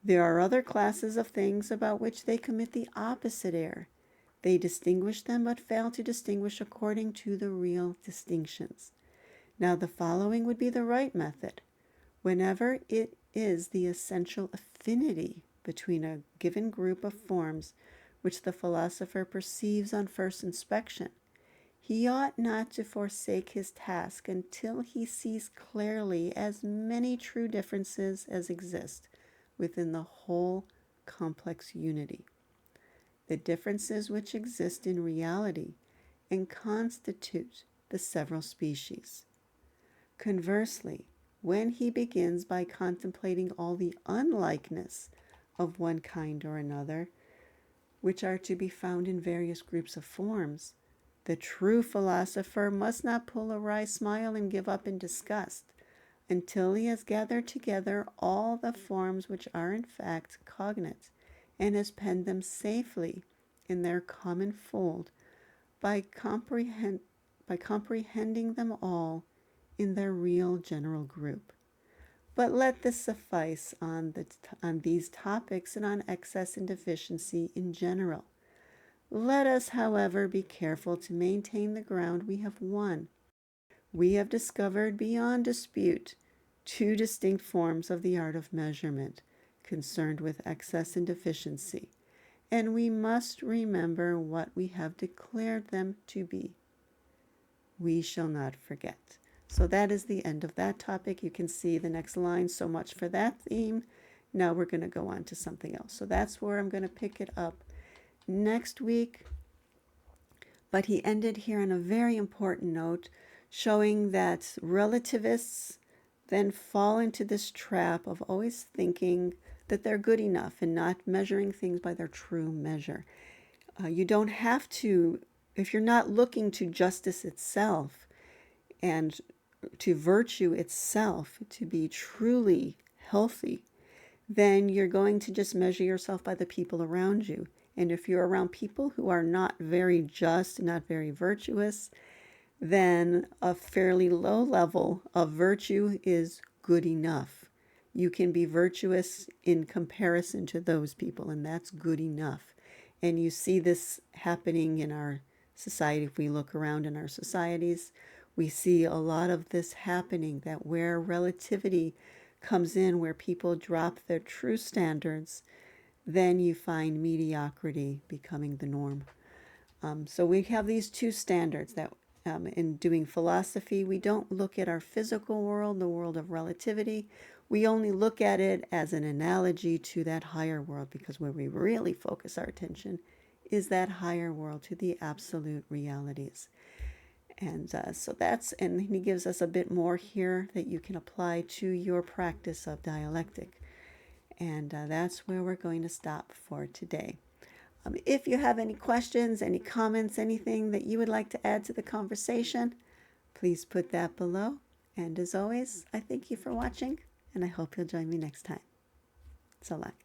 There are other classes of things about which they commit the opposite error. They distinguish them but fail to distinguish according to the real distinctions. Now, the following would be the right method. Whenever it is the essential affinity between a given group of forms which the philosopher perceives on first inspection, he ought not to forsake his task until he sees clearly as many true differences as exist within the whole complex unity. The differences which exist in reality and constitute the several species. Conversely, when he begins by contemplating all the unlikeness of one kind or another, which are to be found in various groups of forms, the true philosopher must not pull a wry smile and give up in disgust until he has gathered together all the forms which are in fact cognate, and has penned them safely in their common fold by comprehending them all in their real general group. But let this suffice on these topics and on excess and deficiency in general. Let us, however, be careful to maintain the ground we have won. We have discovered beyond dispute two distinct forms of the art of measurement concerned with excess and deficiency, and we must remember what we have declared them to be. We shall not forget. So that is the end of that topic. You can see the next line. So much for that theme. Now we're going to go on to something else. So that's where I'm going to pick it up next week. But he ended here on a very important note, showing that relativists then fall into this trap of always thinking that they're good enough and not measuring things by their true measure. You don't have to, if you're not looking to justice itself and to virtue itself to be truly healthy, then you're going to just measure yourself by the people around you. And if you're around people who are not very just, not very virtuous, then a fairly low level of virtue is good enough. You can be virtuous in comparison to those people, and that's good enough. And you see this happening in our society. If we look around in our societies, we see a lot of this happening, that where relativity comes in, where people drop their true standards, then you find mediocrity becoming the norm. So we have these two standards that in doing philosophy, we don't look at our physical world, the world of relativity. We only look at it as an analogy to that higher world, because where we really focus our attention is that higher world, to the absolute realities. And so that's, and he gives us a bit more here that you can apply to your practice of dialectic. And that's where we're going to stop for today. If you have any questions, any comments, anything that you would like to add to the conversation, please put that below. And as always, I thank you for watching, and I hope you'll join me next time. So long.